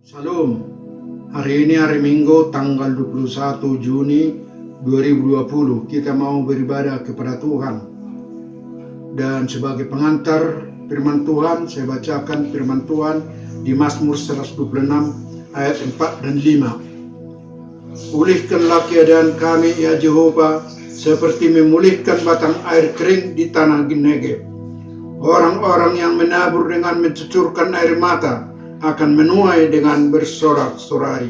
Salam. Hari ini hari Minggu tanggal 21 Juni 2020. Kita mau beribadah kepada Tuhan. Dan sebagai pengantar firman Tuhan, saya bacakan firman Tuhan di Mazmur 126 ayat 4 dan 5. Pulihkanlah keadaan kami ya Jehova, seperti memulihkan batang air kering di tanah Negev. Orang-orang yang menabur dengan mencucurkan air mata akan menuai dengan bersorak-sorari.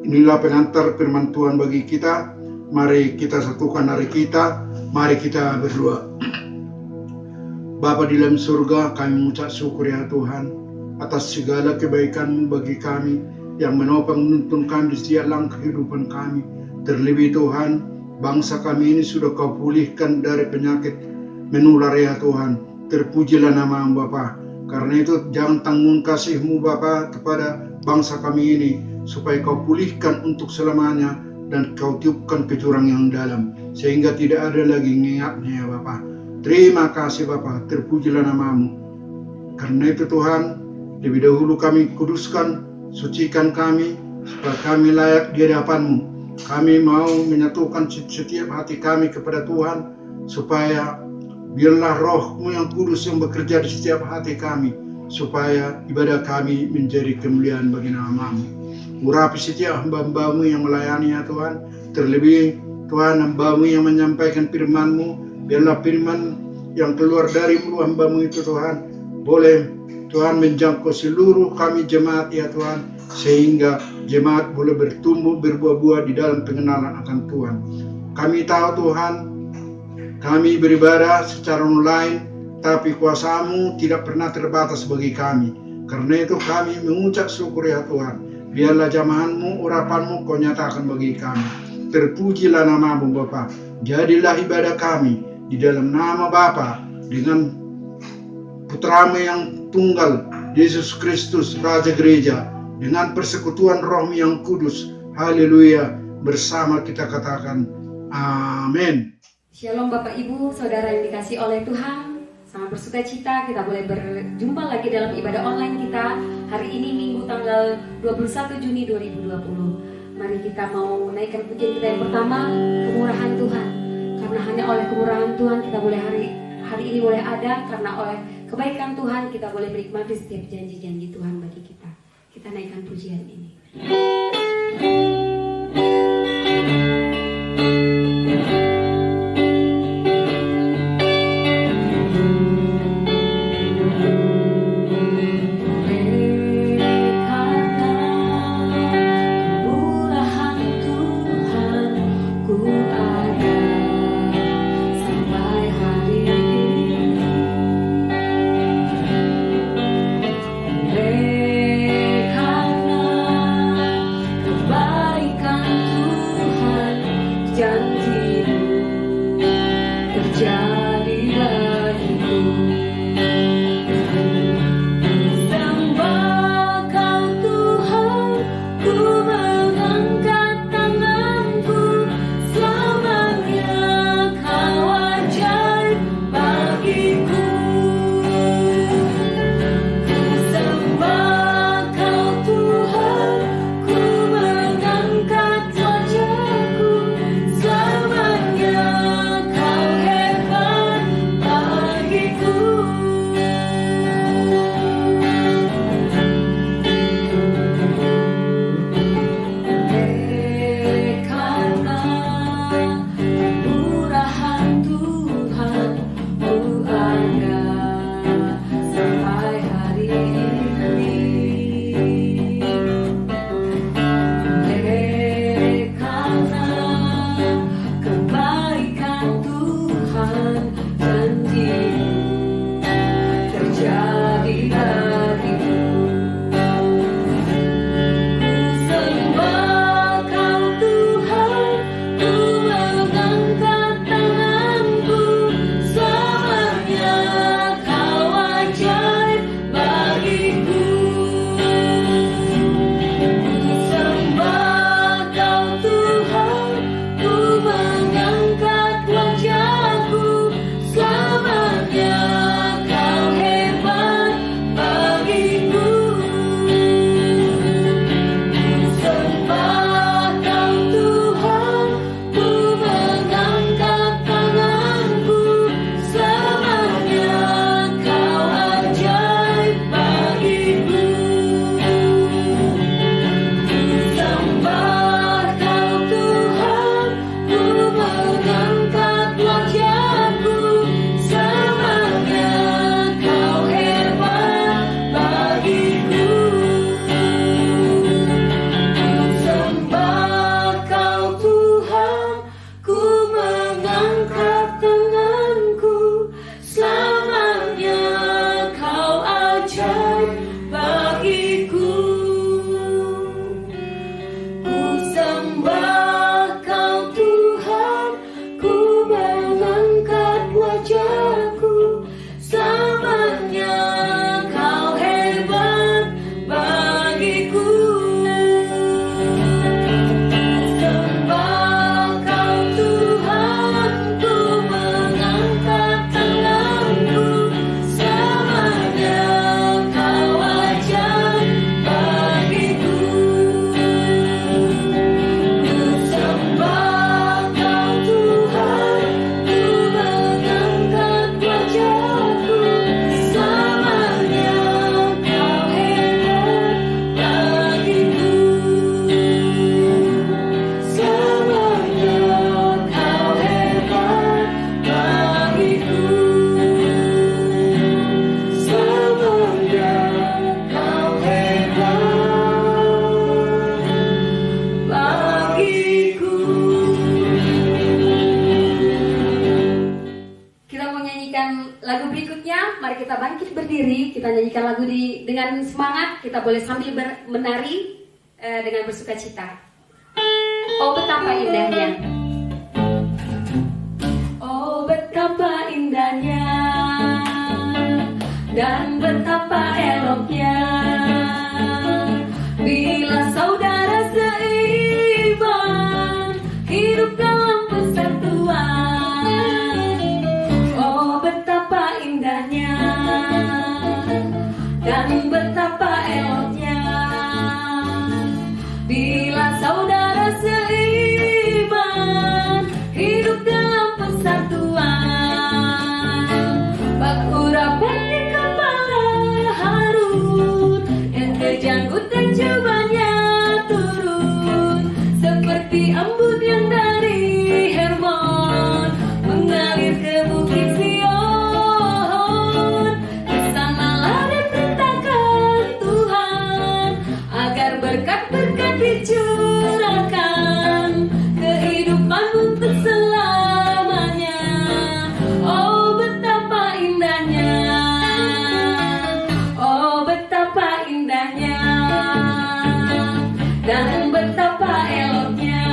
Inilah pengantar firman Tuhan bagi kita. Mari kita satukan hari kita. Mari kita berdoa. Bapa di dalam surga, kami mengucap syukur ya Tuhan atas segala kebaikan-Mu bagi kami yang menopang menuntun kami di setiap langkah kehidupan kami. Terlebih Tuhan, bangsa kami ini sudah Kau pulihkan dari penyakit menular ya Tuhan. Terpujilah nama-Mu Bapa. Karena itu jangan tanggung kasih-Mu Bapa kepada bangsa kami ini, supaya Kau pulihkan untuk selamanya dan Kau tiupkan ke jurang yang dalam, sehingga tidak ada lagi ngingatnya ya Bapa. Terima kasih Bapa, terpujilah nama-Mu. Karena itu Tuhan, lebih dahulu kami kuduskan, sucikan kami, supaya kami layak di hadapan-Mu. Kami mau menyatukan setiap hati kami kepada Tuhan, supaya biarlah Roh-Mu yang kudus yang bekerja di setiap hati kami, supaya ibadah kami menjadi kemuliaan bagi nama-Mu. Urapi setiap hamba-Hamba-Mu yang melayani ya Tuhan, terlebih Tuhan hamba-Mu yang menyampaikan firman-Mu. Biarlah firman yang keluar dari mulut hamba-Mu itu Tuhan, boleh Tuhan menjangkau seluruh kami jemaat ya Tuhan, sehingga jemaat boleh bertumbuh berbuah-buah di dalam pengenalan akan Tuhan. Kami tahu Tuhan, kami beribadah secara online, tapi kuasa-Mu tidak pernah terbatas bagi kami. Karena itu kami mengucap syukur ya Tuhan. Biarlah jamahan-Mu, urapan-Mu Kau nyatakan bagi kami. Terpujilah nama-Mu Bapa. Jadilah ibadah kami di dalam nama Bapa dengan Putra-Mu yang tunggal, Yesus Kristus Raja Gereja, dengan persekutuan Roh-Mu yang kudus. Haleluya. Bersama kita katakan amin. Shalom Bapak Ibu, Saudara yang dikasih oleh Tuhan. Sangat bersuka cita kita boleh berjumpa lagi dalam ibadah online kita hari ini Minggu tanggal 21 Juni 2020. Mari kita mau menaikkan pujian kita yang pertama, kemurahan Tuhan. Karena hanya oleh kemurahan Tuhan kita boleh hari ini boleh ada, karena oleh kebaikan Tuhan kita boleh menikmati setiap janji-janji Tuhan bagi kita. Kita naikkan pujian ini. wajahku, selamanya kau hebat bagiku. Sembah kau Tuhan, ku mengangkat tanganku, selamanya kau ajaib bagiku. Ku sembah kau Tuhan, ku mengangkat wajahku, selamanya kau hebat bagiku. Selamanya kau hebat bagiku. Selamanya kau hebat bagiku. Kita mau nyanyikan lagu berikutnya. Mari kita bangkit berdiri. Kita nyanyikan lagu dengan semangat. Kita boleh sambil menari dengan bersukacita. Oh betapa indahnya. Oh betapa indahnya dan betapa eloknya bila saudara seiman hidup dalam persatuan. Oh betapa indahnya dan betapa eloknya bila saudara seiman hidup dalam persatuan. Bak urapan di kepala Harun, yang kejanggut dan jubahnya turun, seperti embun yang dari Hermon mengalir ke bukit Sion. Kesanalah diperintahkan Tuhan agar berkat-berkat dicurahkan, kehidupan untuk selamanya. Oh betapa indahnya, oh betapa indahnya dan betapa eloknya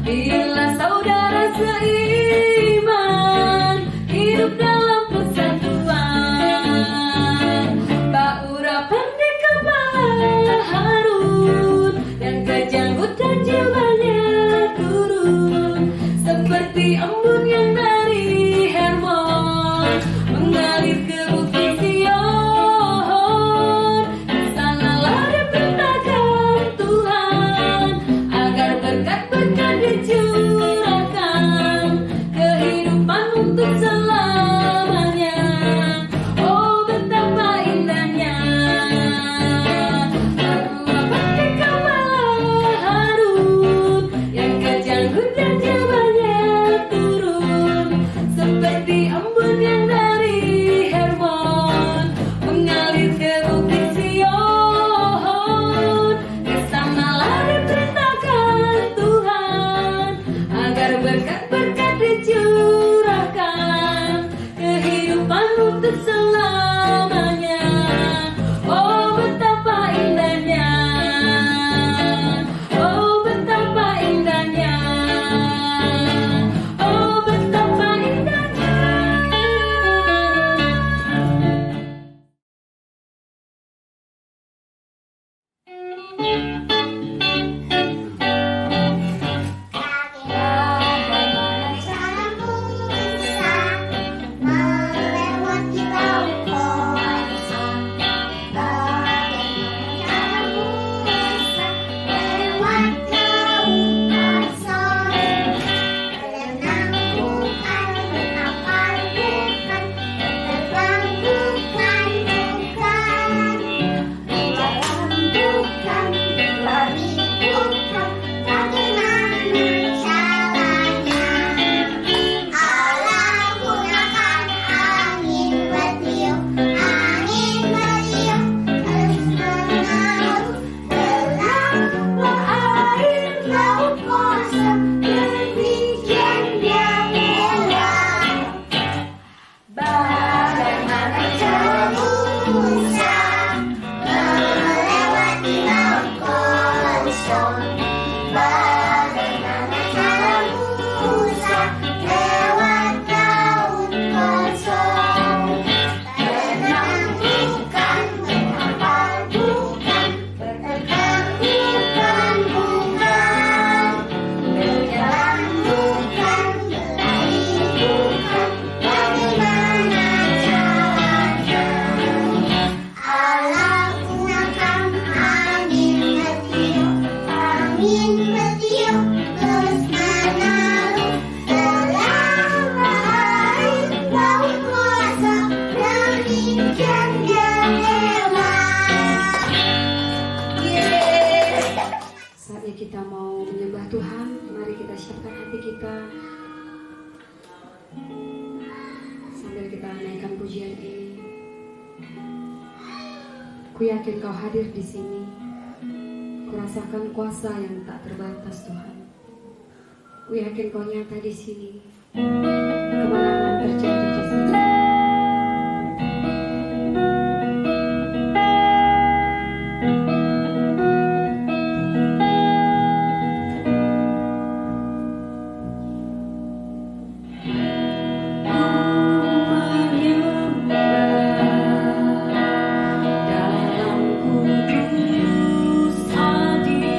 bila saudara seiman hidup dalam persatuan. Urapan di kepala Harun, yang kejanggut dan jubahnya turun, seperti embun yang dari Hermon mengalir ke bukit Sion. Kesanalah diperintahkan Tuhan agar berkat-berkat dicurahkan, kehidupan untuk selamanya. Oh betapa indahnya. Urapan di kepala Harun, yang kejanggut dan jubahnya turun, Ku yakin Kau hadir di sini. Kurasakan kuasa yang tak terbatas Tuhan. Ku yakin Kau nyata di sini. Kemenangan terjadi di sini. Hadir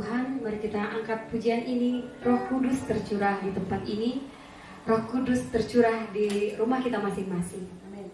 Tuhan, mari kita angkat pujian ini. Roh Kudus tercurah di tempat ini, Roh Kudus tercurah di rumah kita masing-masing. Amin.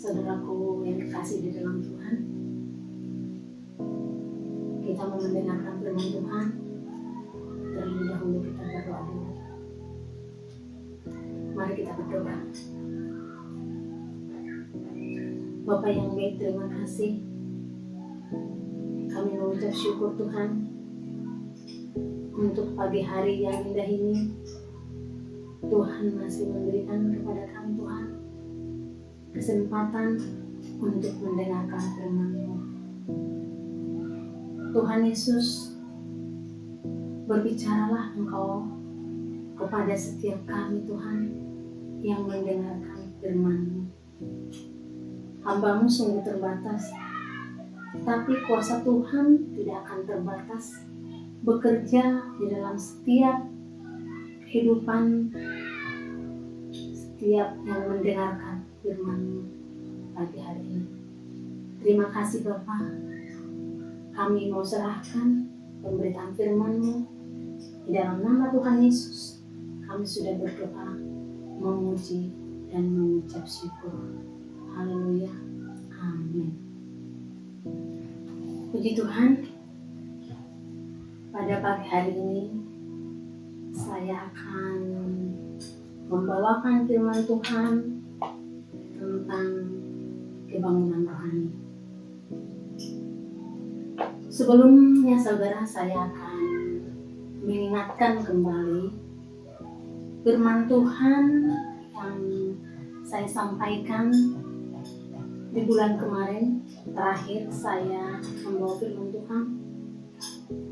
Saudaraku yang dikasih di dalam Tuhan, kita mau mendengarkan firman Tuhan. Terlebih dahulu kita berdoa dulu. Mari kita berdoa. Bapa yang baik, terima kasih. Kami mengucap syukur Tuhan untuk pagi hari yang indah ini. Tuhan masih memberikan kepada kami Tuhan kesempatan untuk mendengarkan firman-Mu. Tuhan Yesus, berbicaralah Engkau kepada setiap kami Tuhan yang mendengarkan firman-Mu. Hamba-Mu sungguh terbatas, tapi kuasa Tuhan tidak akan terbatas bekerja di dalam setiap kehidupan setiap yang mendengarkan firman-Mu pagi hari ini. Terima kasih Bapa. Kami mau serahkan pemberitaan firman-Mu di dalam nama Tuhan Yesus. Kami sudah berdoa, memuji dan mengucap syukur. Haleluya. Amin. Puji Tuhan. Pada pagi hari ini saya akan membawakan firman Tuhan tentang kebangunan rohani. Sebelumnya saudara, saya akan mengingatkan kembali firman Tuhan yang saya sampaikan di bulan kemarin. Terakhir saya membawa firman Tuhan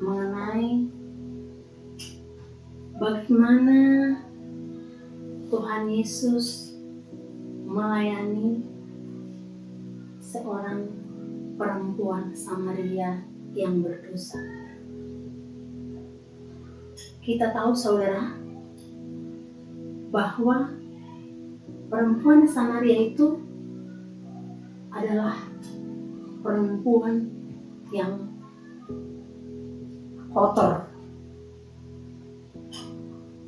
mengenai bagaimana Tuhan Yesus melayani seorang perempuan Samaria yang berdosa. Kita tahu saudara bahwa perempuan Samaria itu adalah perempuan yang kotor,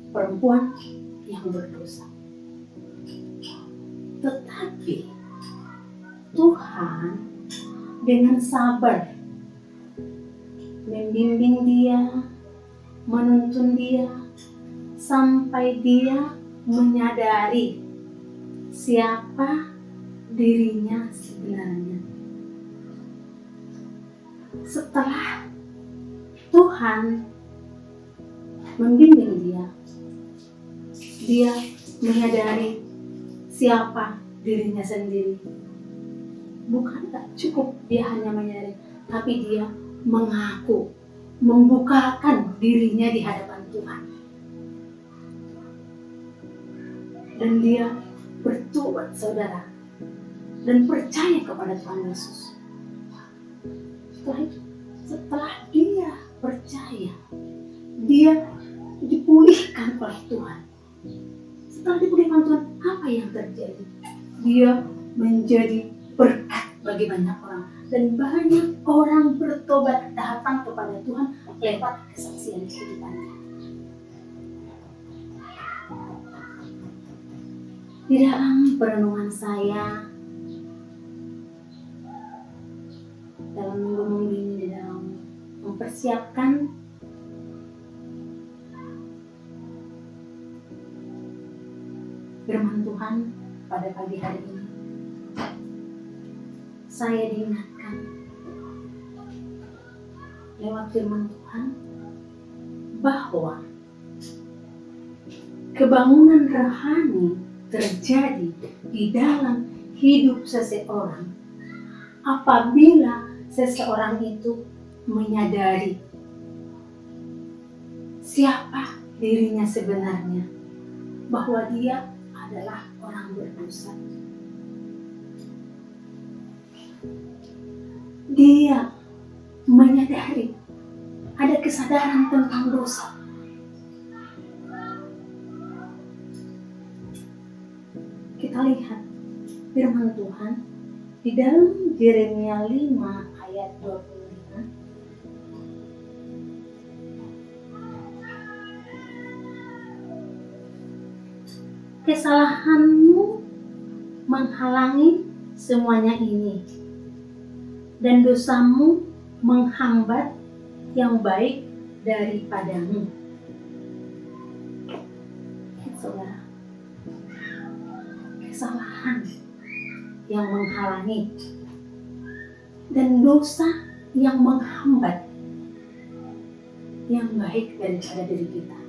perempuan yang berdosa. Tetapi Tuhan dengan sabar membimbing dia, menuntun dia, sampai dia menyadari siapa dirinya sebenarnya. Setelah Tuhan membimbing dia menyadari siapa dirinya sendiri. Bukan tak cukup dia hanya menyadari, tapi dia mengaku, membukakan dirinya di hadapan Tuhan. Dan dia bertobat saudara, dan percaya kepada Tuhan Yesus. Setelah dia percaya, dia dipulihkan oleh Tuhan. Setelah dipulihkan Tuhan, apa yang terjadi? Dia menjadi berkat bagi banyak orang. Dan banyak orang bertobat datang kepada Tuhan lewat kesaksian kehidupannya. Di dalam perenungan saya, dalam minggu-minggu ini, di dalam mempersiapkan firman Tuhan pada pagi hari ini, saya diingatkan lewat firman Tuhan bahwa kebangunan rohani terjadi di dalam hidup seseorang apabila seseorang itu menyadari siapa dirinya sebenarnya, bahwa dia adalah orang berdosa. Dia menyadari, ada kesadaran tentang dosa. Kita lihat firman Tuhan di dalam Yeremia 5 ayat 25. Kesalahanmu menghalangi semuanya ini, dan dosamu menghambat yang baik daripadamu. Saudara, kesalahan yang menghalangi dan dosa yang menghambat yang baik daripada diri kita.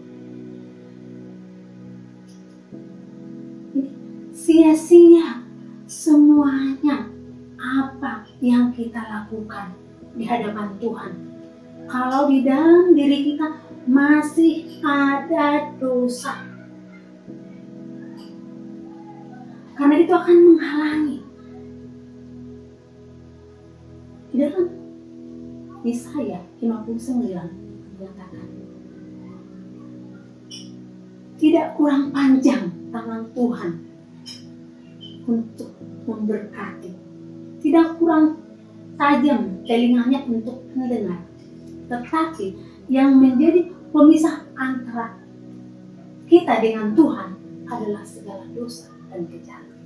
Sia-sia semuanya apa yang kita lakukan di hadapan Tuhan kalau di dalam diri kita masih ada dosa. Karena itu akan menghalangi. Di dalam Yesaya 59 mengatakan, tidak kurang panjang tangan Tuhan untuk memberkati, tidak kurang tajam telinganya untuk mendengar. Tetapi yang menjadi pemisah antara kita dengan Tuhan adalah segala dosa dan kejahatan.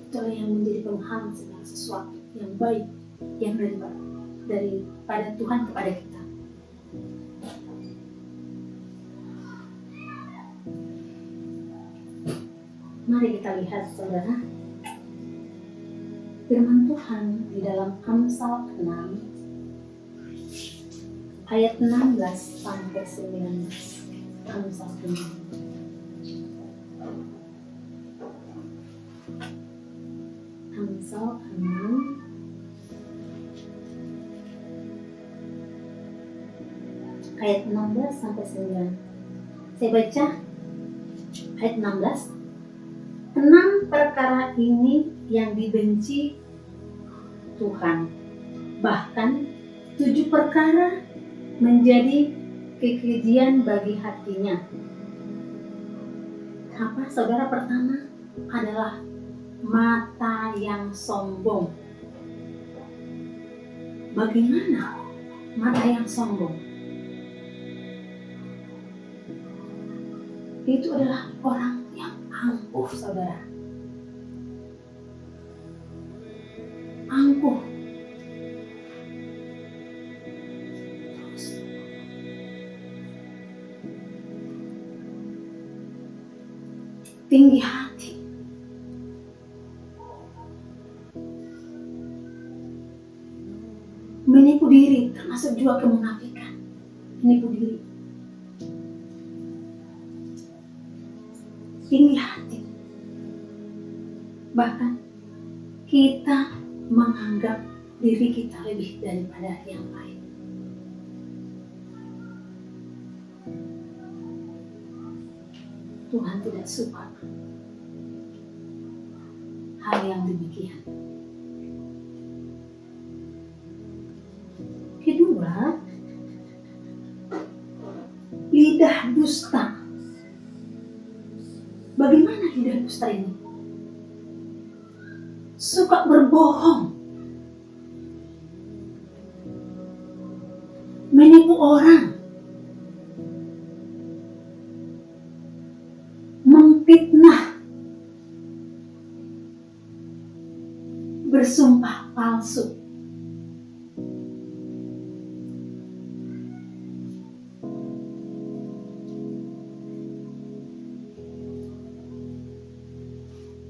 Itulah yang menjadi penghalang segala sesuatu yang baik yang daripada Tuhan kepada kita. Mari kita lihat, saudara, firman Tuhan di dalam Amsal 6 ayat 16 sampai 19. Amsal 6. Amsal 6 ayat 16 sampai 9. Saya baca ayat 16. 6 perkara ini yang dibenci Tuhan, bahkan 7 perkara menjadi kekejian bagi hatinya. Apa, saudara? Pertama adalah mata yang sombong. Bagaimana mata yang sombong? Itu adalah orang yang angkuh, saudara. Angkuh. Tinggi hati. Menipu diri, termasuk juga kemunafikan. Menipu diri. Tinggi hati. Bahkan kita menganggap diri kita lebih daripada yang lain. Tuhan tidak suka hal yang demikian. Kedua, lidah dusta. Bagaimana lidah dusta ini? Suka berbohong, menipu orang, memfitnah, bersumpah palsu.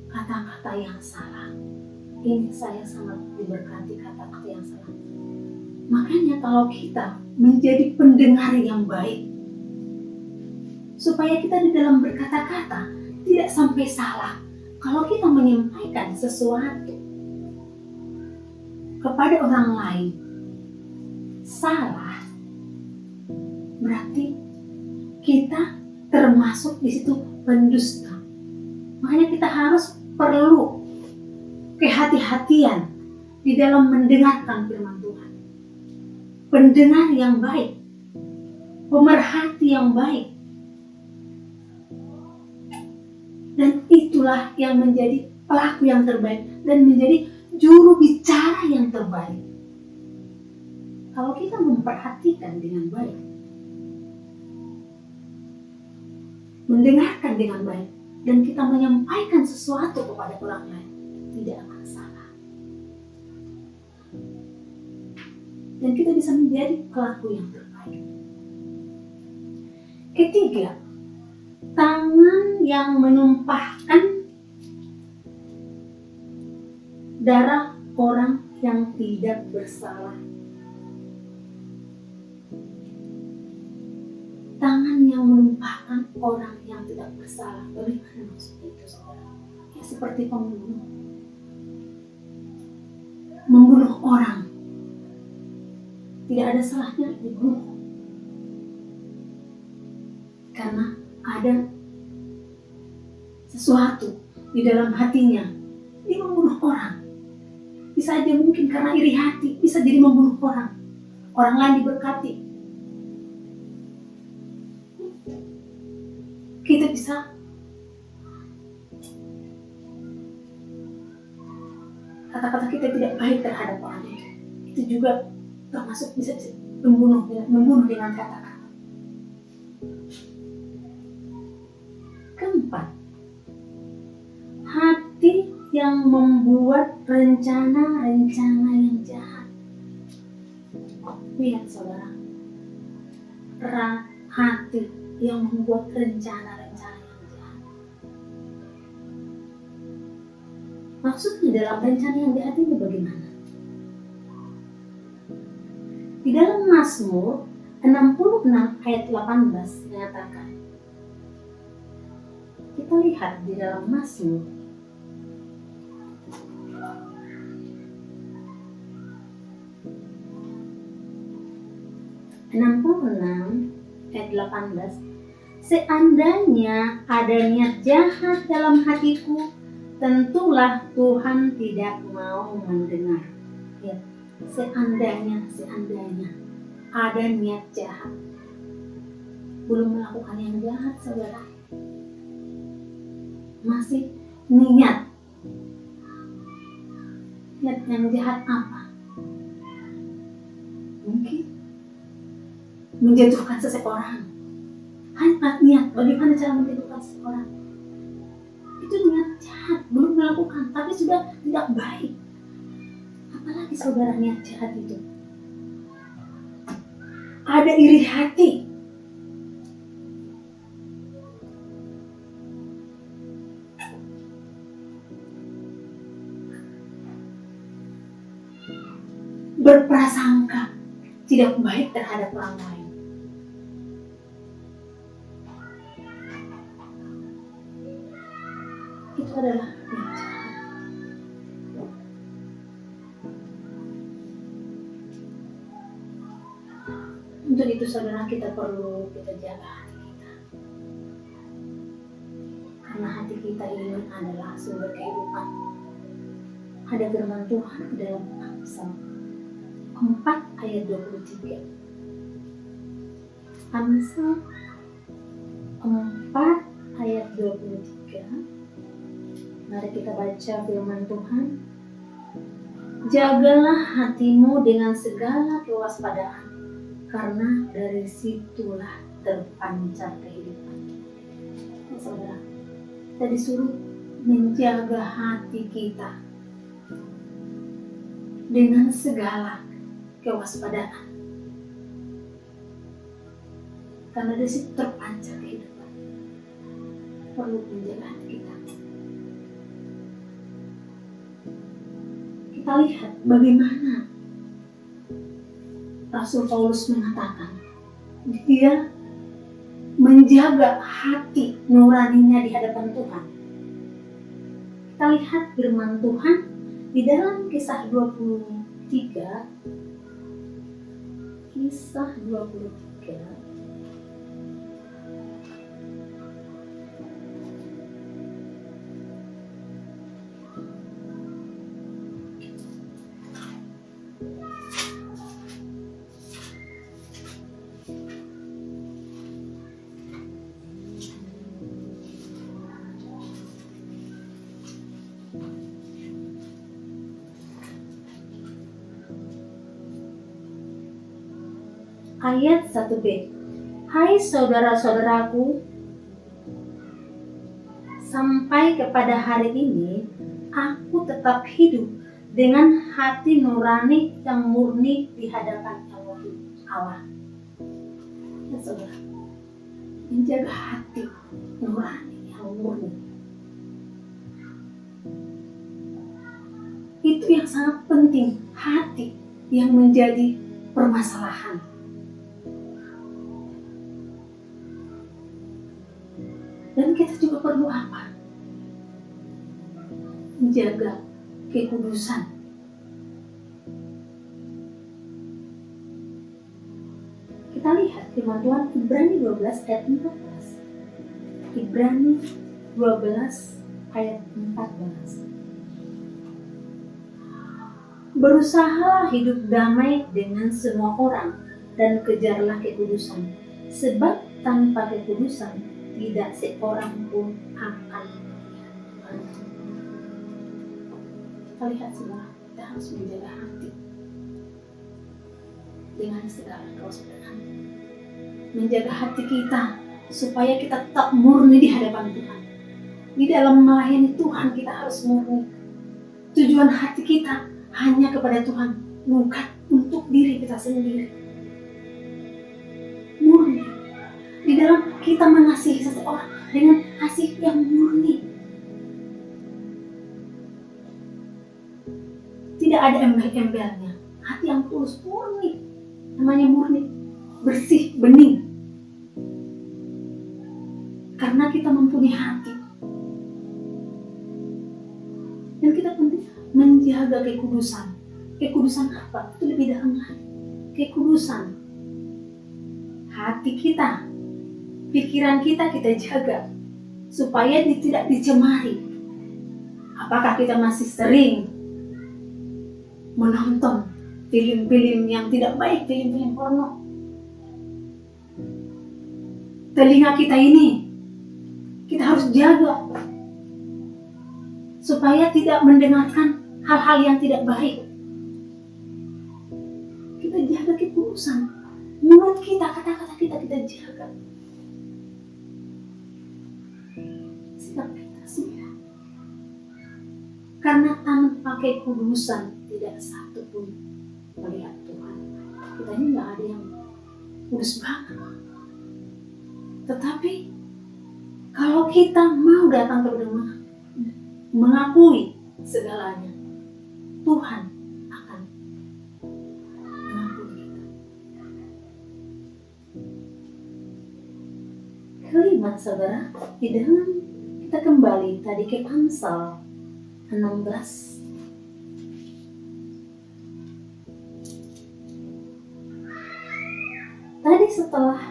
Kata-kata yang salah. Ini saya sangat diberkati kata-kata yang salah. Makanya kalau kita menjadi pendengar yang baik, supaya kita di dalam berkata-kata tidak sampai salah. Kalau kita menyampaikan sesuatu kepada orang lain salah, berarti kita termasuk di situ pendusta. Makanya kita harus perlu kehati-hatian di dalam mendengarkan firman Tuhan. Pendengar yang baik, pemerhati yang baik. Dan itulah yang menjadi pelaku yang terbaik dan menjadi juru bicara yang terbaik. Kalau kita memperhatikan dengan baik, mendengarkan dengan baik, dan kita menyampaikan sesuatu kepada orang lain, tidak akan salah. Dan kita bisa menjadi pelaku yang terbaik. Ketiga, tangan yang menumpahkan darah orang yang tidak bersalah. Tangan yang menumpahkan orang yang tidak bersalah. Bagaimana maksudnya itu, saudara? Ya, seperti pembunuh. Membunuh orang. Tidak ada salahnya dibunuh. Karena ada sesuatu di dalam hatinya. Dia membunuh orang. Bisa aja mungkin karena iri hati. Bisa jadi membunuh orang. Orang lain diberkati. Kita bisa kata-kata kita tidak baik terhadap orang itu juga termasuk bisa membunuh dengan kata-kata. Keempat, hati yang membuat rencana-rencana yang jahat. Lihat saudara, hati yang membuat rencana-rencana yang jahat. Maksudnya dalam rencana yang jahat ini bagaimana? Di dalam Mazmur 66 ayat 18 mengatakan, kita lihat di dalam Mazmur 66 ayat 18, seandainya ada niat jahat dalam hatiku, tentulah Tuhan tidak mau mendengar. Ya, seandainya ada niat jahat, belum melakukan yang jahat saudara, masih niat yang jahat apa? Mungkin menjatuhkan seseorang. Hanya niat bagaimana cara menjatuhkan seseorang. Itu niat jahat, belum melakukan, tapi sudah tidak baik. Apalagi saudara niat jahat itu. Ada iri hati. Berprasangka tidak baik terhadap orang lain. Itu adalah niat jahat. Untuk itu saudara, kita perlu jaga hati kita. Karena hati kita ini adalah sumber kehidupan. Ada firman Tuhan dalam Amsal 4 ayat 23. Amsal 4 ayat 23. Mari kita baca firman Tuhan. Jagalah hatimu dengan segala kewaspadaan, karena dari situlah terpancar kehidupan. Ya, saudara, kita disuruh menjaga hati kita dengan segala kewaspadaan, karena dari situ terpancar kehidupan. Perlu menjaga hati kita. Kita lihat bagaimana Rasul Paulus mengatakan dia menjaga hati nuraninya di hadapan Tuhan. Kita lihat firman Tuhan di dalam Kisah 23. Kisah 23 ayat 1b. Hai saudara-saudaraku, sampai kepada hari ini aku tetap hidup dengan hati nurani yang murni di hadapan Allah. Ya saudara, menjaga hati nurani yang murni itu yang sangat penting. Hati yang menjadi permasalahan. Dan kita juga perlu apa? Menjaga kekudusan. Kita lihat firman Tuhan Ibrani 12 ayat 14. Ibrani 12 ayat 14. Berusahalah hidup damai dengan semua orang dan kejarlah kekudusan, sebab tanpa kekudusan tidak seorang pun akan melihat Tuhan. Kita kita lihat semua, kita harus menjaga hati dengan segala kewaspadaannya. Menjaga hati kita supaya kita tetap murni di hadapan Tuhan. Di dalam melayani Tuhan kita harus murni. Tujuan hati kita hanya kepada Tuhan, bukan untuk diri kita sendiri. Murni. Di dalam kita mengasihi seseorang dengan kasih yang murni. Tidak ada embel-embelnya. Hati yang tulus, murni. Namanya murni. Bersih, bening. Karena kita mempunyai hati. Dan kita penting menjaga kekudusan. Kekudusan apa? Itu lebih dalam lagi. Kekudusan. Hati kita, pikiran kita jaga. Supaya tidak dicemari. Apakah kita masih sering menonton film-film yang tidak baik, film-film porno? Telinga kita ini, kita harus jaga. Supaya tidak mendengarkan hal-hal yang tidak baik. Kita jaga kekudusan. Mulut kita, kata-kata kita jaga. Sikap kita semua. Karena tanpa kekudusan tidak satu pun melihat Tuhan. Kita ini nggak ada yang kudus banget. Tetapi kalau kita mau datang kepada Tuhan, mengakui segalanya, Tuhan akan mengampuni kita. Kelima, saudara, di dalam kita kembali tadi ke Amsal 16. Tadi setelah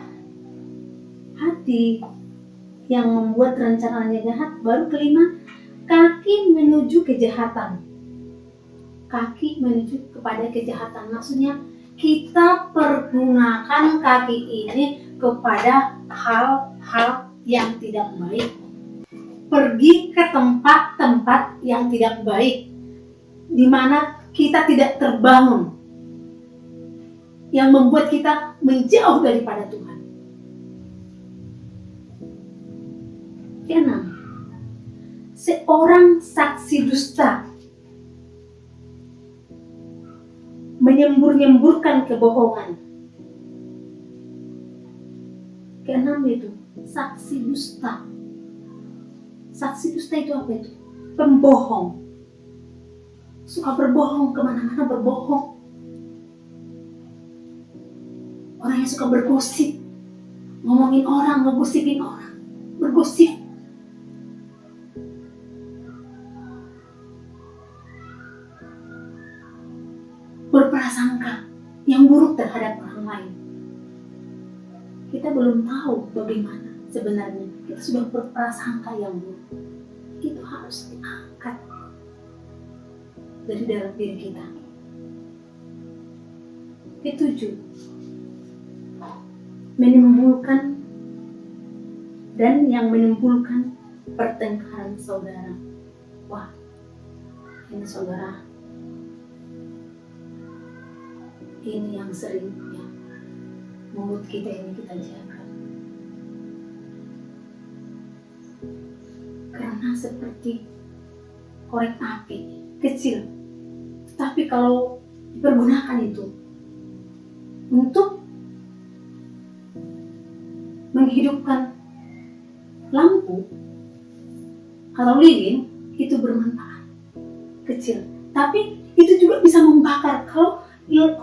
hati yang membuat rencananya jahat, baru kelima, kaki menuju kejahatan. Kaki menuju kepada kejahatan. Maksudnya kita pergunakan kaki ini kepada hal-hal yang tidak baik. Pergi ke tempat-tempat yang tidak baik, di mana kita tidak terbangun, yang membuat kita menjauh daripada Tuhan. Keenam, seorang saksi dusta menyembur-nyemburkan kebohongan. Keenam itu saksi dusta. Saksi dusta itu apa itu? Pembohong. Suka berbohong, kemana-mana berbohong. Orang yang suka bergosip, ngomongin orang, ngegosipin orang, bergosip. Berprasangka yang buruk terhadap orang lain. Kita belum tahu bagaimana sebenarnya. Kita sudah berprasangka yang buruk. Itu harus diangkat dari dalam diri kita. Ketujuh, menimbulkan dan yang menimbulkan pertengkaran saudara. Wah, ini saudara, ini yang sering ya, mulut kita ini kita jaga. Karena seperti korek api kecil, tetapi kalau dipergunakan itu untuk menghidupkan lampu atau lilin, itu bermanfaat kecil. Tapi itu juga bisa membakar. Kalau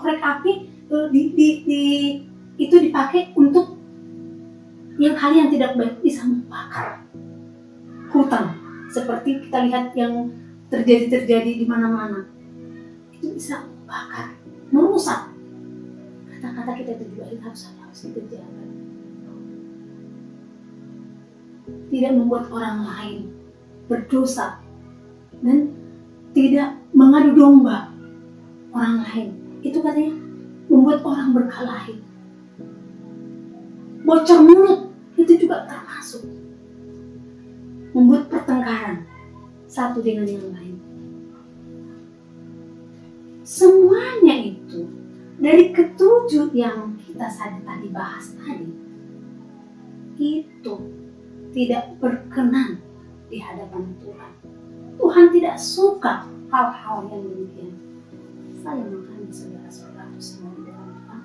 korek api itu dipakai untuk hal yang tidak baik, bisa membakar hutan. Seperti kita lihat yang terjadi di mana-mana, itu bisa membakar, merusak. Kata-kata kita itu juga harus kita jaga. Tidak membuat orang lain berdosa dan tidak mengadu domba orang lain. Itu katanya membuat orang berkelahi. Bocor mulut itu juga termasuk membuat pertengkaran satu dengan yang lain. semuanya itu dari ketujuh yang kita tadi bahas tadi itu tidak berkenan di hadapan Tuhan. Tuhan tidak suka hal-hal yang demikian. Saya makanya saudara-saudara semua di dalam Tuhan,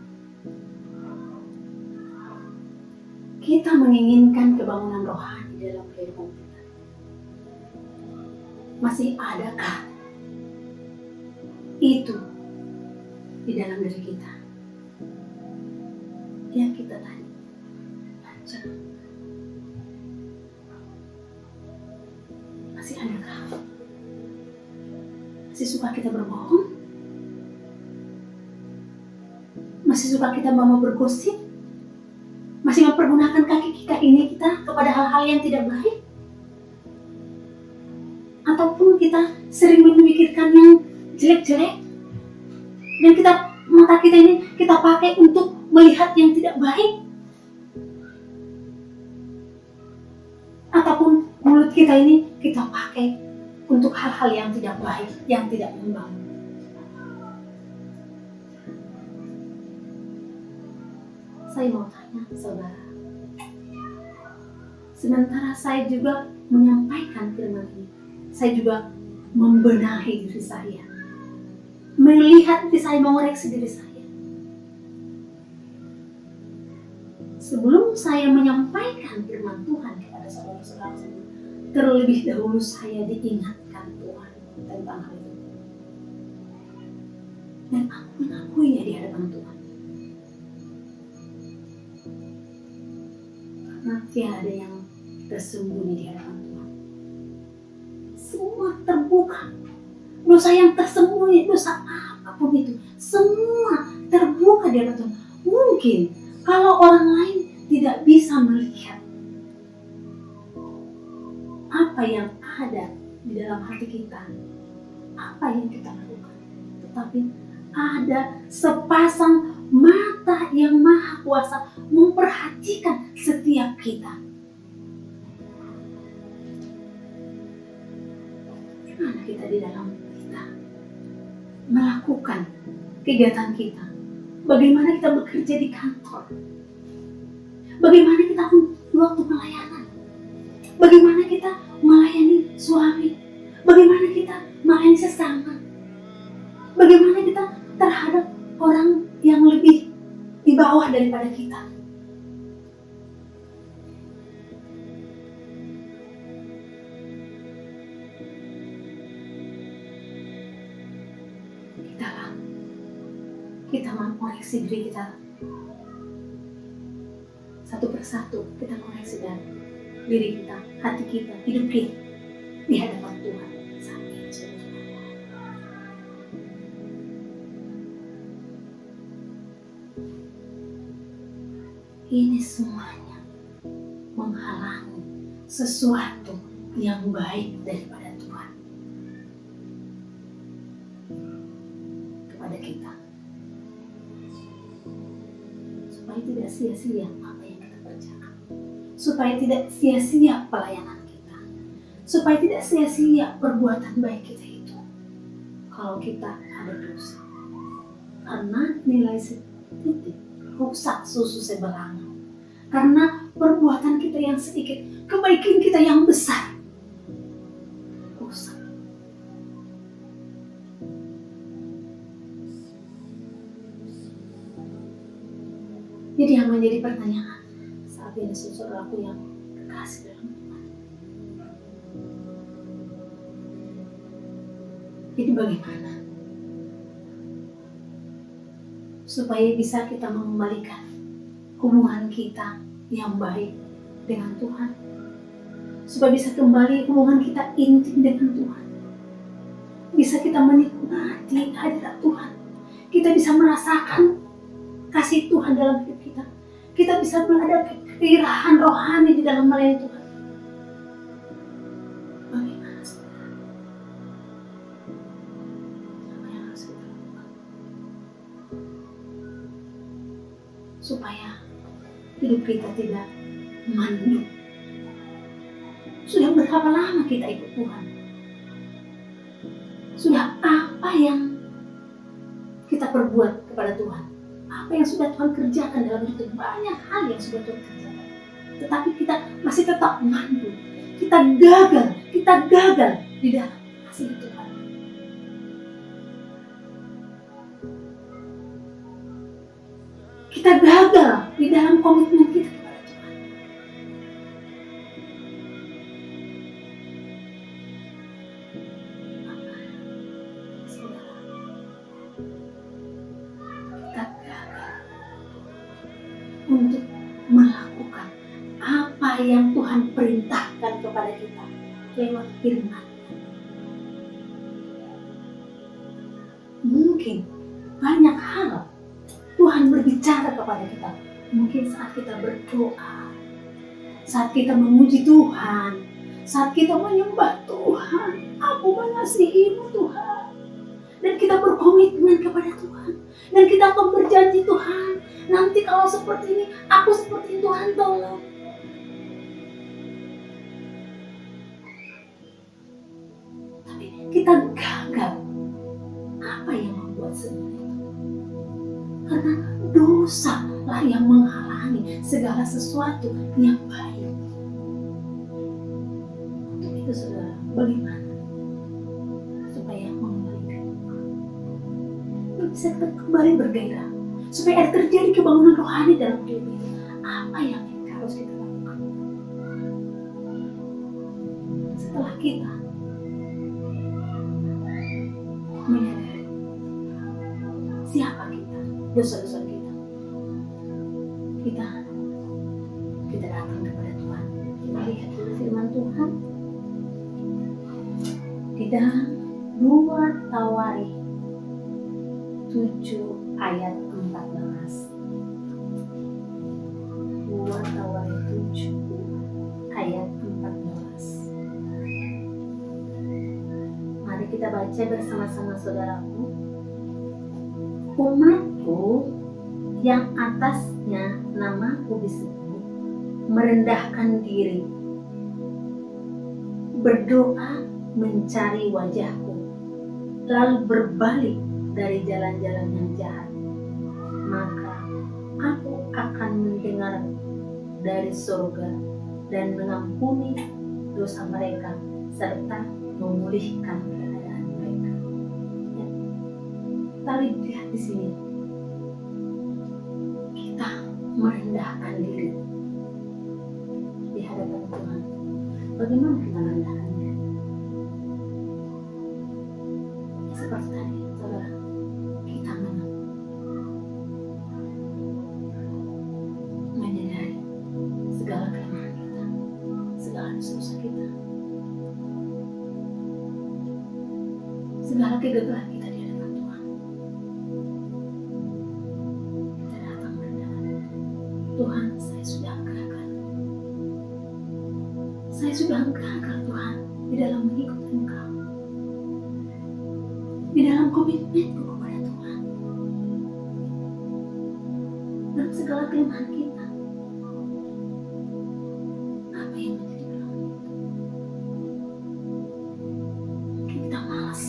kita menginginkan kebangunan rohani dalam kehidupan kita. Masih adakah itu di dalam diri kita? Yang kita tanya, baca. Masih adakah? Masih suka kita berbohong? Masih suka kita mau bergosip? Masih mempergunakan kaki kita kepada hal-hal yang tidak baik? Ataupun kita sering memikirkan yang jelek-jelek? Dan mata kita ini kita pakai untuk melihat yang tidak baik? Ataupun mulut kita ini kita pakai untuk hal-hal yang tidak baik, yang tidak membangun? Saya mau tanya saudara, sementara saya juga menyampaikan firman ini, saya juga membenahi diri saya, melihat diri saya, mengoreksi diri saya. Sebelum saya menyampaikan firman Tuhan kepada saudara-saudara semua, terlebih dahulu saya diingatkan Tuhan tentang hal itu. Dan aku mengakuinya di hadapan Tuhan. Karena tiada yang tersembunyi di hadapan Tuhan. Semua terbuka. Dosa yang tersembunyi, dosa apapun itu, semua terbuka di hadapan Tuhan. Mungkin kalau orang lain tidak bisa melihat apa yang ada di dalam hati kita, apa yang kita lakukan, tetapi ada sepasang mata yang maha kuasa memperhatikan setiap kita. Gimana kita di dalam kita melakukan kegiatan kita? Bagaimana kita bekerja di kantor? Bagaimana kita waktu pelayanan? Bagaimana kita melayani suami? Bagaimana kita melayani sesama? Bagaimana kita terhadap orang yang lebih di bawah daripada kita? Kita mengkoreksi diri kita satu persatu. Kita koreksi dan diri kita, hati kita, hidup kita di hadapan Tuhan. Ini semuanya menghalangi sesuatu yang baik daripada Tuhan kepada kita, supaya tidak sia-sia apa yang kita kerjakan, supaya tidak sia-sia pelayanan kita, supaya tidak sia-sia perbuatan baik kita itu kalau kita ada dosa. Karena nilai setitik rusak susu seberangan. Karena perbuatan kita yang sedikit, kebaikan kita yang besar rusak. Jadi yang menjadi pertanyaan saat ini saudaraku yang kekasih dalam Tuhan, jadi bagaimana supaya bisa kita mengembalikan hubungan kita yang baik dengan Tuhan, supaya bisa kembali hubungan kita intim dengan Tuhan, bisa kita menikmati hadirat Tuhan, kita bisa merasakan kasih Tuhan dalam hidup kita, kita bisa menghadapi kegembiraan rohani di dalam melayani Tuhan. Bagaimana saudara? Apa yang harus kita lakukan supaya hidup kita tidak mandul? Sudah berapa lama kita ikut Tuhan? Sudah apa yang perbuat kepada Tuhan. Apa yang sudah Tuhan kerjakan dalam hidup kita, banyak hal yang sudah Tuhan kerjakan. Tetapi kita masih tetap mampu. Kita gagal di dalam kasih Tuhan. Kita gagal di dalam komitmen kita kepada Tuhan. Saudara, kita gagal untuk melakukan apa yang Tuhan perintahkan kepada kita lewat firman. Mungkin banyak hal Tuhan berbicara kepada kita. Mungkin saat kita berdoa, saat kita memuji Tuhan, saat kita menyembah Tuhan, aku mengasihimu Tuhan. Dan kita berkomitmen kepada Tuhan. Dan kita akan berjanji, Tuhan, nanti kalau seperti ini, aku seperti Tuhan, tolong. Tapi kita gagal. Apa yang membuat semua itu? Karena dosa lah yang menghalangi segala sesuatu yang baik. Untuk itu saudara, bagaimana supaya mengembalikan? Bisa kembali bergairah, supaya ada terjadi kebangunan rohani dalam hidup kita. Apa yang harus kita lakukan? Setelah kita menyadari siapa kita, dosa-dosa kita datang kepada Tuhan. Kita lihat dulu firman Tuhan di dalam 2 Tawarikh 7 ayat 14. 2 Tawarikh 7 ayat 14. Mari kita baca bersama-sama saudaraku. Umatku yang atasnya namaku disebut merendahkan diri, berdoa mencari wajahku, lalu berbalik dari jalan-jalan yang jahat, maka aku akan mendengar dari surga dan mengampuni dosa mereka serta memulihkan keadaan mereka. Ya. Kita lihat di sini, kita merendahkan diri di hadapan Tuhan. Bagaimana kita merendahkan diri? Seperti tadi, saudara, kita menyadari segala kelemahan kita, segala dosa-dosa kita, segala kegagalan kita di hadapan Tuhan. Kita datang merendahkan, Tuhan, saya sudah gagal. Saya sudah gagal, Tuhan, di dalam mengikuti Engkau, di dalam komitmenku kepada Tuhan, dalam segala kelemahan kita. Apa yang menjadi kelemahan itu? Mungkin kita malas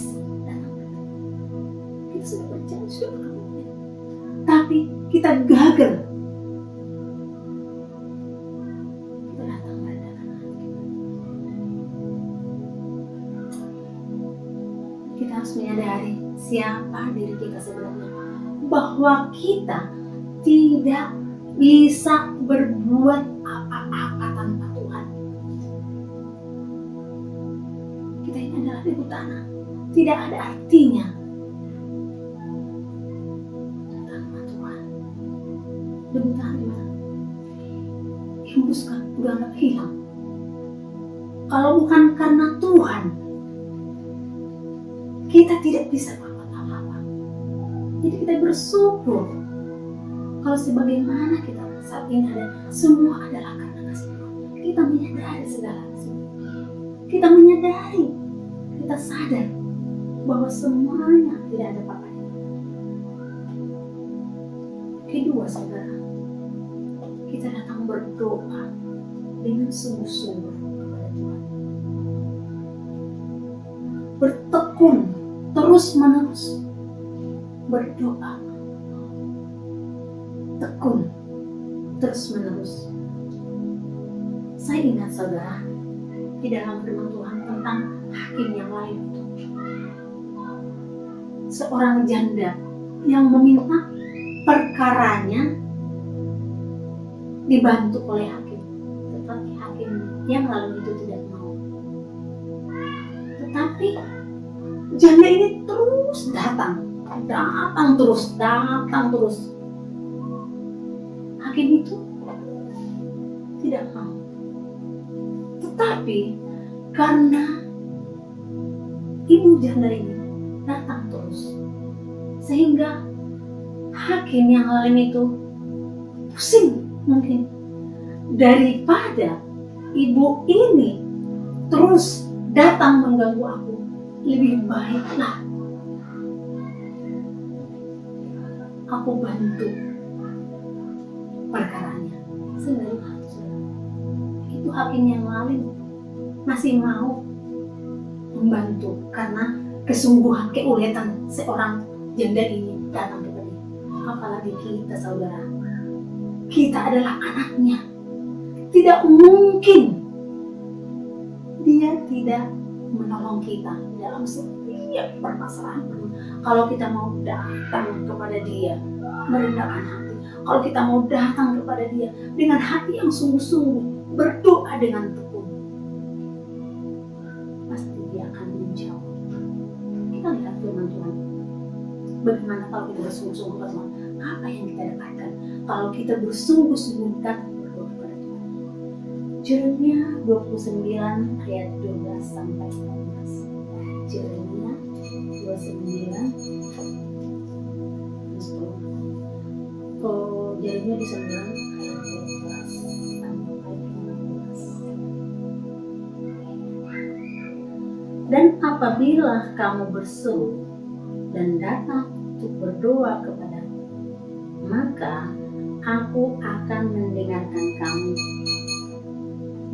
datang ke Tuhan. Kita sudah berjanji, sudah berkomitmen, tapi kita gagal. Kita datang merendahkan hati kita. Kita harus menyadari siapa diri kita sebenarnya, bahwa kita tidak bisa berbuat apa-apa tanpa Tuhan. Kita ini adalah debu tanah, tidak ada artinya tanpa Tuhan. Debu tanah gimana? Dihembuskan, udah nggak hilang. Kalau bukan karena Tuhan, kita tidak bisa berbuat apa-apa. Jadi kita bersyukur kalau sebagaimana kita saat ini ada, semua adalah karena kasih Tuhan. Kita menyadari segala sesuatu. Kita menyadari, kita sadar bahwa semuanya tidak ada apa-apanya. Kedua, saudara, kita datang berdoa dengan sungguh-sungguh kepada Tuhan. Bertekun terus-menerus berdoa, tekun, terus menerus. Saya ingat saudara, di dalam firman Tuhan tentang hakim yang lain itu, seorang janda yang meminta perkaranya dibantu oleh hakim, tetapi hakim yang lalu itu tidak mau. Tetapi janda ini terus datang terus. Hakim itu tidak mau. Tetapi karena ibu janda ini datang terus, sehingga hakim yang lain itu pusing mungkin. Daripada ibu ini terus datang mengganggu aku, lebih baiklah aku bantu perkaranya. Sebenarnya itu hakim yang lain masih mau membantu karena kesungguhan, keuletan seorang janda ini datang kepada dia. Apalagi kita saudara, kita adalah anaknya. Tidak mungkin dia tidak menolong kita dalam setiap permasalahan. Kalau kita mau datang kepada dia merendahkan hati, kalau kita mau datang kepada dia dengan hati yang sungguh-sungguh, berdoa dengan tekun, pasti dia akan menjawab. Kita lihat firman Tuhan, bagaimana kalau kita bersungguh-sungguh kepada Tuhan, apa yang kita dapatkan kalau kita bersungguh-sungguh dan berdoa kepada Tuhan. Jeremia 29 ayat 12 sampai 14. Jeremia 29 Jeremia 29 ayat 12 sampai 15. Dan apabila kamu berseru dan datang untuk berdoa kepadaku, maka aku akan mendengarkan kamu.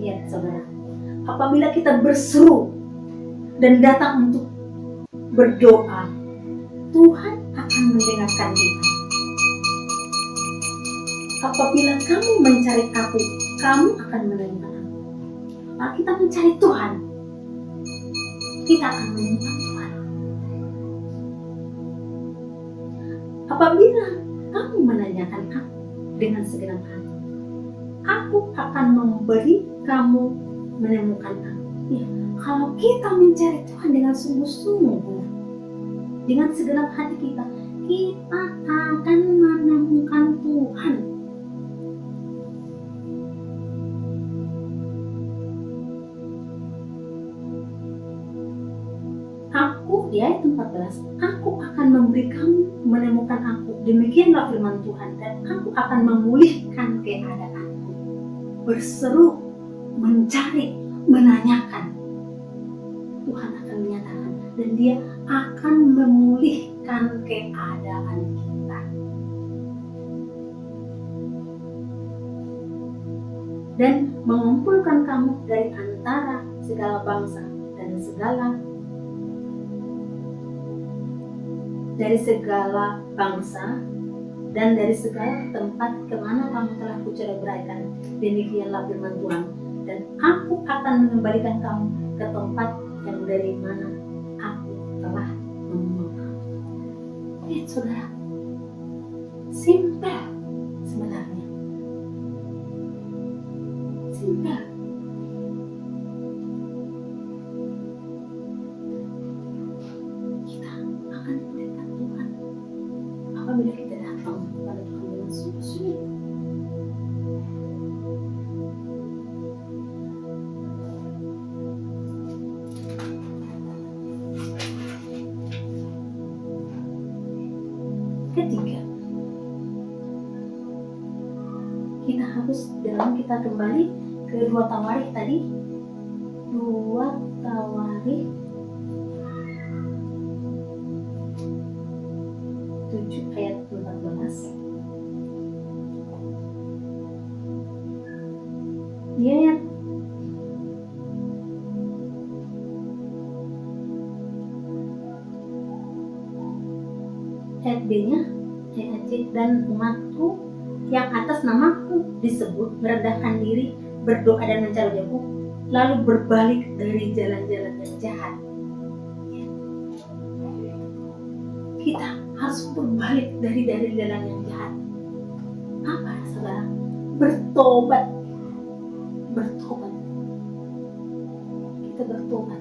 Lihat saudara, apabila kita berseru dan datang untuk berdoa, Tuhan akan mendengarkan kita. Apabila kamu mencari aku, kamu akan menemukan aku. Kalau kita mencari Tuhan, kita akan menemukan Tuhan. Apabila kamu menanyakan aku dengan segenap hati, aku akan memberi kamu menemukan aku. Ya, kalau kita mencari Tuhan dengan sungguh-sungguh, dengan segenap hati kita akan menemukan Tuhan. Di ayat 14, aku akan memberi kamu menemukan aku. Demikianlah firman Tuhan, dan aku akan memulihkan keadaanmu. Berseru, mencari, menanyakan, Tuhan akan menyatakan, dan dia akan memulihkan keadaan kita. Dan mengumpulkan kamu dari antara segala bangsa dan dari segala bangsa dan dari segala tempat kemana kamu telah kucerai-beraikan. Demikianlah firman Tuhan, dan aku akan mengembalikan kamu ke tempat yang dari mana aku telah membuang kamu. Lihat saudara, simpel sebenarnya, simpel. Apabila kita datang kepada Tuhan dengan sungguh-sungguh. Ketiga, kita harus kita kembali ke 2 Tawarikh tadi. 2 Tawarikh 7 ayat 14. Di ayat dan umatku yang atas namaku disebut merendahkan diri, berdoa dan mencari Aku, lalu berbalik dari jalan-jalan yang jahat. Kita harus berbalik dari jalan yang jahat. Apa saudara? Bertobat. Kita bertobat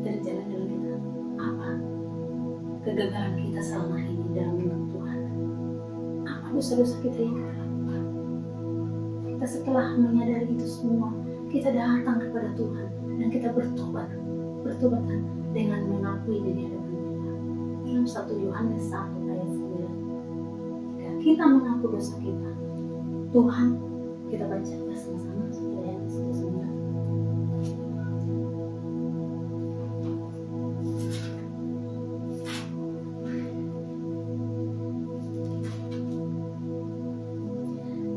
dari jalan-jalan kita. Apa kegagalan kita selama ini dalam menurut Tuhan? Apa dosa-dosa kita yang kita lakukan? Kita setelah menyadari itu semua, kita datang kepada Tuhan dan kita bertobatkan dengan mengakui di hadapan Tuhan. Dalam 1 Yohanes 1 ayat 9. Jika kita mengaku dosa kita, Tuhan, kita baca bersama-sama 1 Yohanes 9.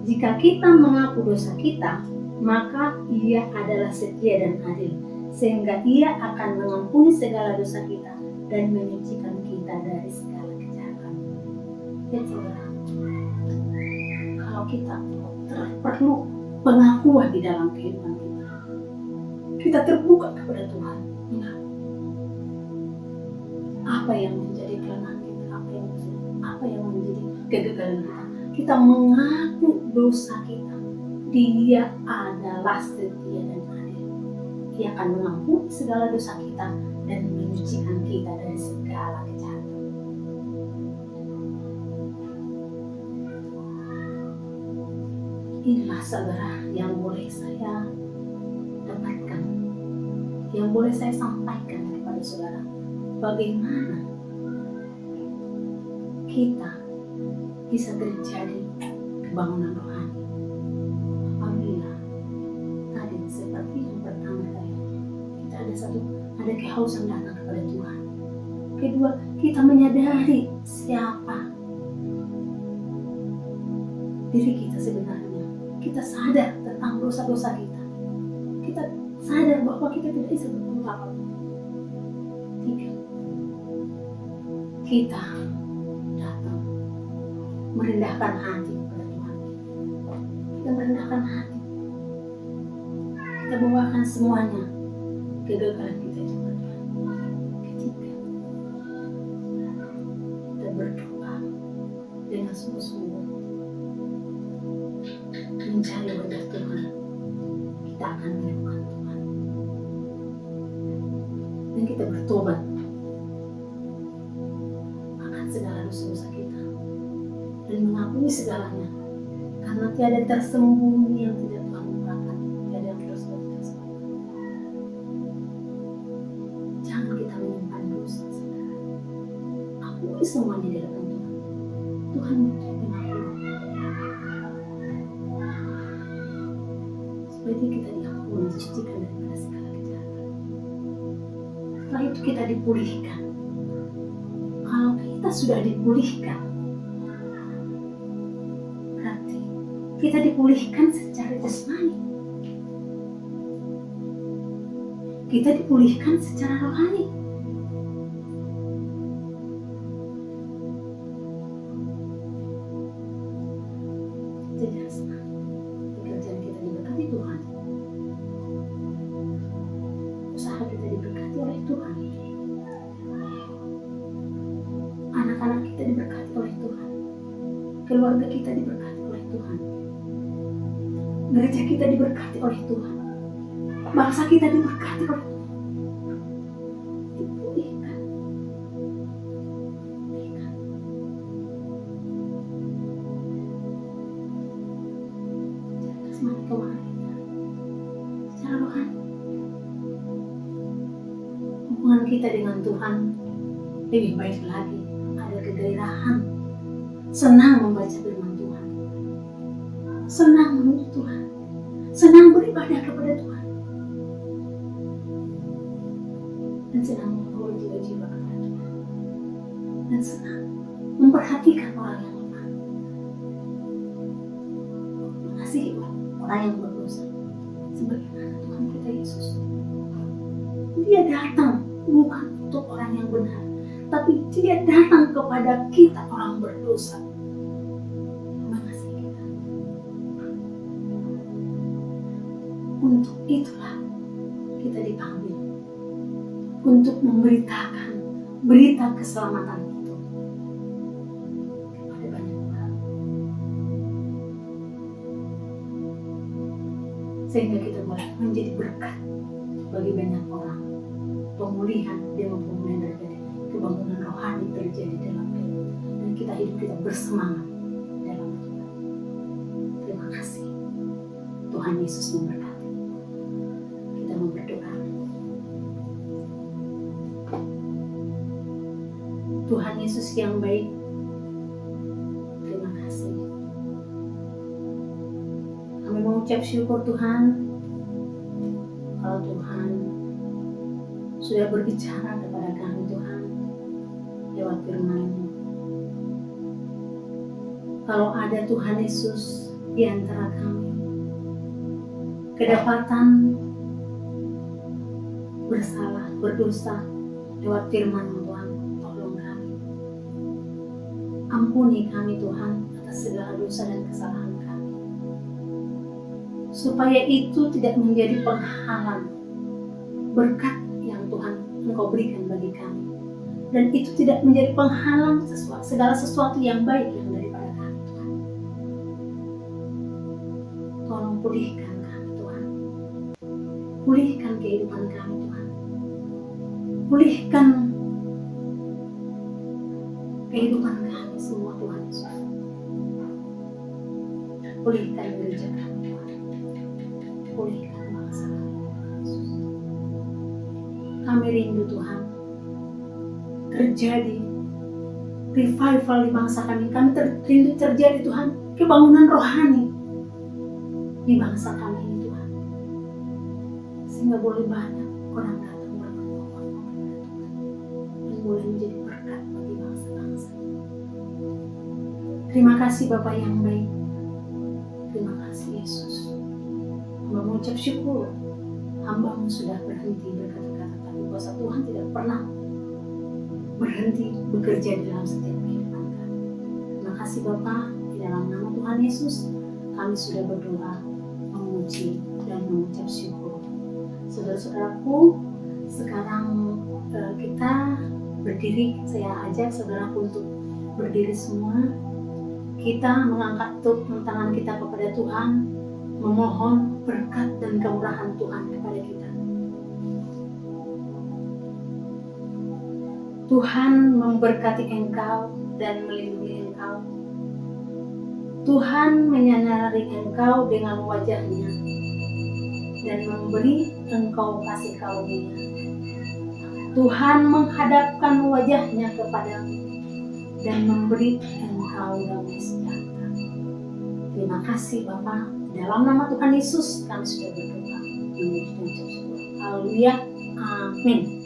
Jika kita mengaku dosa kita, maka Ia adalah setia dan adil, sehingga Ia akan mengampuni segala dosa kita dan menyucikan kita dari segala kejahatan. Ya saudara, kalau kita perlu pengakuan di dalam kehidupan kita terbuka kepada Tuhan, apa yang menjadi kelemahan kita, apa yang menjadi kegagalan kita. Kita mengaku dosa kita. Dia adalah setia dan adil. Dia akan mengampuni segala dosa kita dan menyucikan kita dari segala kejahatan. Inilah saudara yang boleh saya dapatkan, yang boleh saya sampaikan kepada saudara. Bagaimana kita bisa terjadi kebangunan rohani apabila tadi seperti yang pertama tadi kita ada kehausan datang kepada Tuhan. Kedua, kita menyadari siapa diri kita sebenarnya. Kita sadar tentang dosa-dosa kita. Kita sadar bahwa kita tidak bisa berbuat apa-apa. Tiga, kita datang merendahkan hati kepada Tuhan. Kita merendahkan hati. Kita bawakan semuanya kegagalan kita itu kepada Tuhan. Ketiga, kita berdoa dengan sungguh-sungguh mencari wajah Tuhan. Kita akan menemukan Tuhan dan kita bertobat akan segala dosa-dosa kita dan mengakui segalanya, karena tiada tersembunyi yang tidak Tuhan lupakan, tiada yang terus tersembunyi. Jangan kita menyimpan dosa, saudara. Akui semuanya di hadapan Tuhan. Tuhan mengampuni supaya kita diampuni, dicucikan daripada segala kejahatan. Setelah itu kita dipulihkan. Kalau kita sudah dipulihkan, kita dipulihkan secara jasmani. Kita dipulihkan secara rohani. Jadi pekerjaan kita diberkati Tuhan. Usaha kita diberkati oleh Tuhan. Anak-anak kita diberkati oleh Tuhan. Keluarga kita diberkati oleh Tuhan. Gereja kita diberkati oleh Tuhan. Bangsa kita diberkati oleh Tuhan. Dipulihkan. Secara jasmani keuangan kita, secara rohani, hubungan kita dengan Tuhan lebih baik lagi. Ada kegairahan, senang membaca firman Tuhan, senang menuntut Tuhan, senang beribadah kepada Tuhan, dan senang membawa jiwa-jiwa kepada Tuhan, dan senang memperhatikan orang yang lemah, mengasihi orang yang berdosa, sebagaimana Tuhan kita Yesus. Dia datang bukan untuk orang yang benar, tapi dia datang kepada kita orang berdosa. Mengasihi kita. Untuk itulah kita dipanggil untuk memberitakan berita keselamatan itu kepada banyak orang, sehingga kita boleh menjadi berkat bagi banyak orang. Pemulihan demi pemulihan terjadi, kebangunan rohani terjadi dalam hidup, dan kita bersemangat dalam Tuhan. Terima kasih. Tuhan Yesus memberkati. Kita mau berdoa. Tuhan Yesus yang baik, terima kasih. Kami mengucap syukur Tuhan, kalau Tuhan sudah berbicara kepada kami Tuhan lewat firman-Mu. Kalau ada Tuhan Yesus di antara kami kedapatan bersalah, berdosa lewat firman-Mu Tuhan, tolong kami. Ampuni kami Tuhan atas segala dosa dan kesalahan kami, supaya itu tidak menjadi penghalang berkat yang Tuhan Engkau berikan bagi kami, dan itu tidak menjadi penghalang segala sesuatu yang baik yang daripada kami Tuhan. Tolong pulihkan kami Tuhan, pulihkan kehidupan kami Tuhan, pulihkan kehidupan kami semua Tuhan Yesus. Pulihkan gereja kami Tuhan, pulihkan bangsa kami Tuhan Yesus. Kami rindu Tuhan terjadi revival di bangsa kami. Kami rindu terjadi Tuhan kebangunan rohani di bangsa kami ini Tuhan, sehingga boleh banyak orang datang bertobat dan boleh menjadi berkat bagi bangsa-bangsa. Terima kasih Bapa yang baik, terima kasih Yesus. Hamba mengucap syukur, hamba-Mu sudah berhenti berkata-kata, tapi kuasa Tuhan tidak pernah berhenti bekerja dalam setiap kehidupan kami. Terima kasih Bapa, di dalam nama Tuhan Yesus kami sudah berdoa, memuji dan mengucap syukur. Saudara-saudaraku, sekarang kita berdiri. Saya ajak saudaraku untuk berdiri semua. Kita mengangkat tangan kita kepada Tuhan, memohon berkat dan kemurahan Tuhan kepada kita. Tuhan memberkati engkau dan melindungi engkau. Tuhan menyinari engkau dengan wajah-Nya dan memberi engkau kasih karunia. Tuhan menghadapkan wajah-Nya kepadamu dan memberi engkau damai sejahtera. Terima kasih Bapa. Dalam nama Tuhan Yesus kami sudah berdoa. Haleluya. Amin.